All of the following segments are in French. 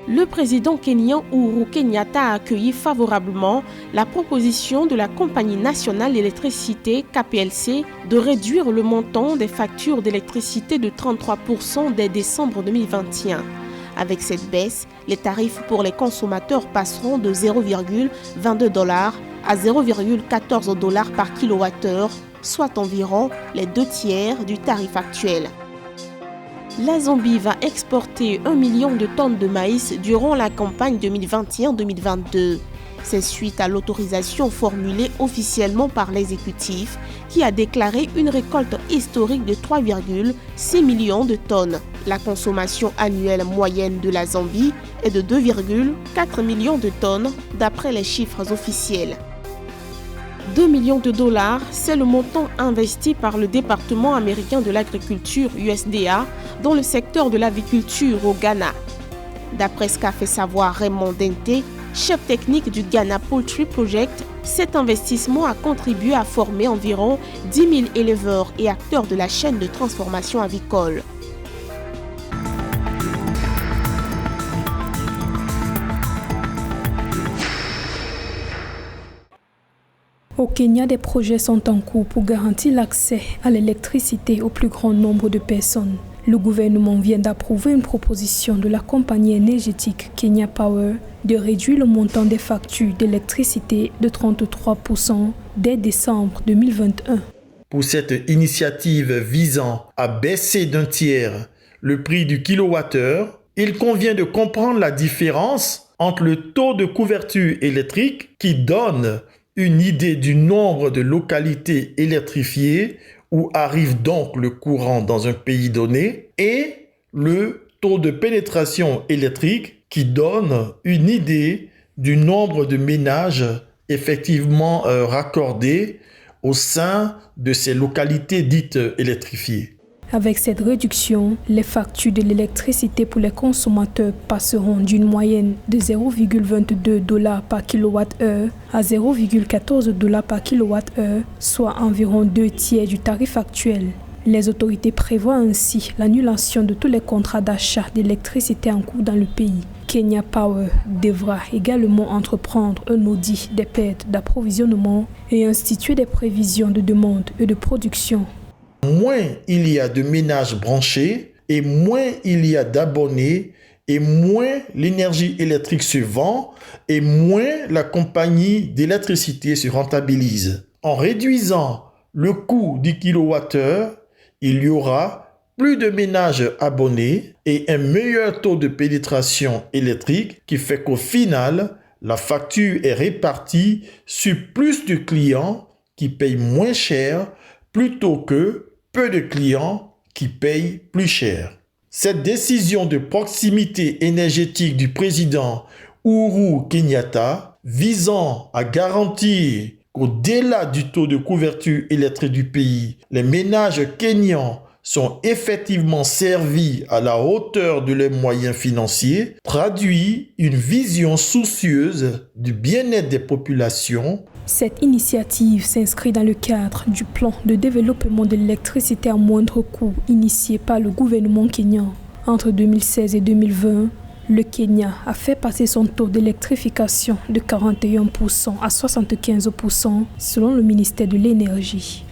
Le président kenyan Uhuru Kenyatta a accueilli favorablement la proposition de la Compagnie nationale d'électricité KPLC de réduire le montant des factures d'électricité de 33% dès décembre 2021. Avec cette baisse, les tarifs pour les consommateurs passeront de 0,22 $ à 0,14 $ par kilowattheure, soit environ les 2/3 du tarif actuel. La Zambie va exporter 1 million de tonnes de maïs durant la campagne 2021-2022. C'est suite à l'autorisation formulée officiellement par l'exécutif qui a déclaré une récolte historique de 3,6 millions de tonnes. La consommation annuelle moyenne de la Zambie est de 2,4 millions de tonnes d'après les chiffres officiels. 2 millions de $, c'est le montant investi par le département américain de l'agriculture USDA dans le secteur de l'aviculture au Ghana. D'après ce qu'a fait savoir Raymond Dente, chef technique du Ghana Poultry Project, cet investissement a contribué à former environ 10 000 éleveurs et acteurs de la chaîne de transformation avicole. Au Kenya, des projets sont en cours pour garantir l'accès à l'électricité au plus grand nombre de personnes. Le gouvernement vient d'approuver une proposition de la compagnie énergétique Kenya Power de réduire le montant des factures d'électricité de 33% dès décembre 2021. Pour cette initiative visant à baisser d'un tiers le prix du kilowattheure, il convient de comprendre la différence entre le taux de couverture électrique qui donne une idée du nombre de localités électrifiées où arrive donc le courant dans un pays donné et le taux de pénétration électrique qui donne une idée du nombre de ménages effectivement raccordés au sein de ces localités dites électrifiées. Avec cette réduction, les factures de l'électricité pour les consommateurs passeront d'une moyenne de 0,22 $ par kilowattheure à 0,14 $ par kilowattheure, soit environ 2/3 du tarif actuel. Les autorités prévoient ainsi l'annulation de tous les contrats d'achat d'électricité en cours dans le pays. Kenya Power devra également entreprendre un audit des pertes d'approvisionnement et instituer des prévisions de demande et de production. Moins il y a de ménages branchés et moins il y a d'abonnés et moins l'énergie électrique se vend et moins la compagnie d'électricité se rentabilise. En réduisant le coût du kilowattheure, il y aura plus de ménages abonnés et un meilleur taux de pénétration électrique qui fait qu'au final, la facture est répartie sur plus de clients qui payent moins cher plutôt que peu de clients qui payent plus cher. Cette décision de proximité énergétique du président Uhuru Kenyatta visant à garantir qu'au-delà du taux de couverture électrique du pays, les ménages kenyans sont effectivement servis à la hauteur de leurs moyens financiers, traduit une vision soucieuse du bien-être des populations. Cette initiative s'inscrit dans le cadre du plan de développement de l'électricité à moindre coût initié par le gouvernement kenyan. Entre 2016 et 2020, le Kenya a fait passer son taux d'électrification de 41% à 75% selon le ministère de l'Énergie.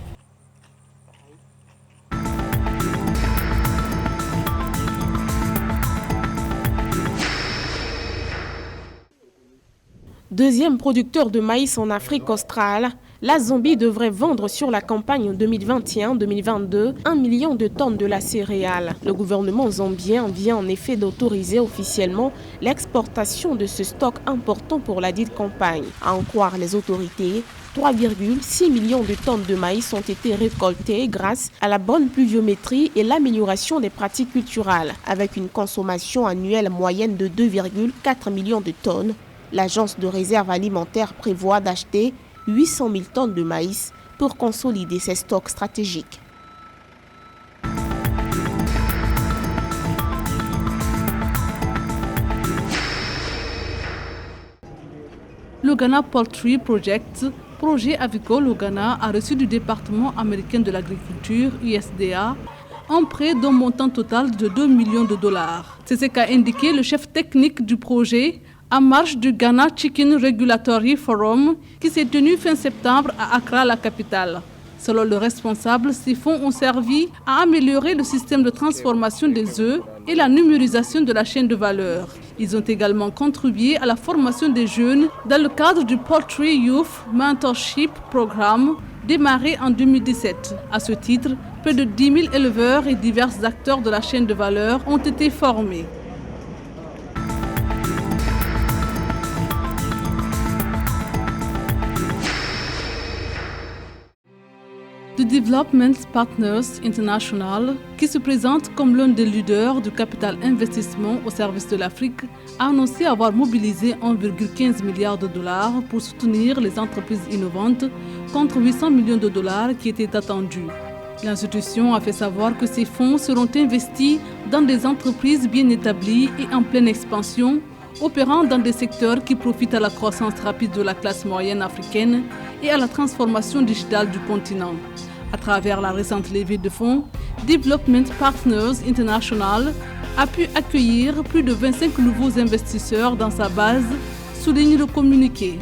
Deuxième producteur de maïs en Afrique australe, la Zambie devrait vendre sur la campagne 2021-2022 1 million de tonnes de la céréale. Le gouvernement zambien vient en effet d'autoriser officiellement l'exportation de ce stock important pour la dite campagne. À en croire les autorités, 3,6 millions de tonnes de maïs ont été récoltées grâce à la bonne pluviométrie et l'amélioration des pratiques culturales. Avec une consommation annuelle moyenne de 2,4 millions de tonnes, l'Agence de réserve alimentaire prévoit d'acheter 800 000 tonnes de maïs pour consolider ses stocks stratégiques. Le Ghana Poultry Project, projet avicole au Ghana, a reçu du département américain de l'agriculture USDA un prêt d'un montant total de 2 millions de dollars. C'est ce qu'a indiqué le chef technique du projet en marge du Ghana Chicken Regulatory Forum qui s'est tenu fin septembre à Accra, la capitale. Selon le responsable, ces fonds ont servi à améliorer le système de transformation des œufs et la numérisation de la chaîne de valeur. Ils ont également contribué à la formation des jeunes dans le cadre du Poultry Youth Mentorship Programme démarré en 2017. À ce titre, plus de 10 000 éleveurs et divers acteurs de la chaîne de valeur ont été formés. The Development Partners International, qui se présente comme l'un des leaders du capital investissement au service de l'Afrique, a annoncé avoir mobilisé 1,15 milliard de dollars pour soutenir les entreprises innovantes contre 800 millions de dollars qui étaient attendus. L'institution a fait savoir que ces fonds seront investis dans des entreprises bien établies et en pleine expansion, opérant dans des secteurs qui profitent à la croissance rapide de la classe moyenne africaine et à la transformation digitale du continent. À travers la récente levée de fonds, Development Partners International a pu accueillir plus de 25 nouveaux investisseurs dans sa base, souligne le communiqué.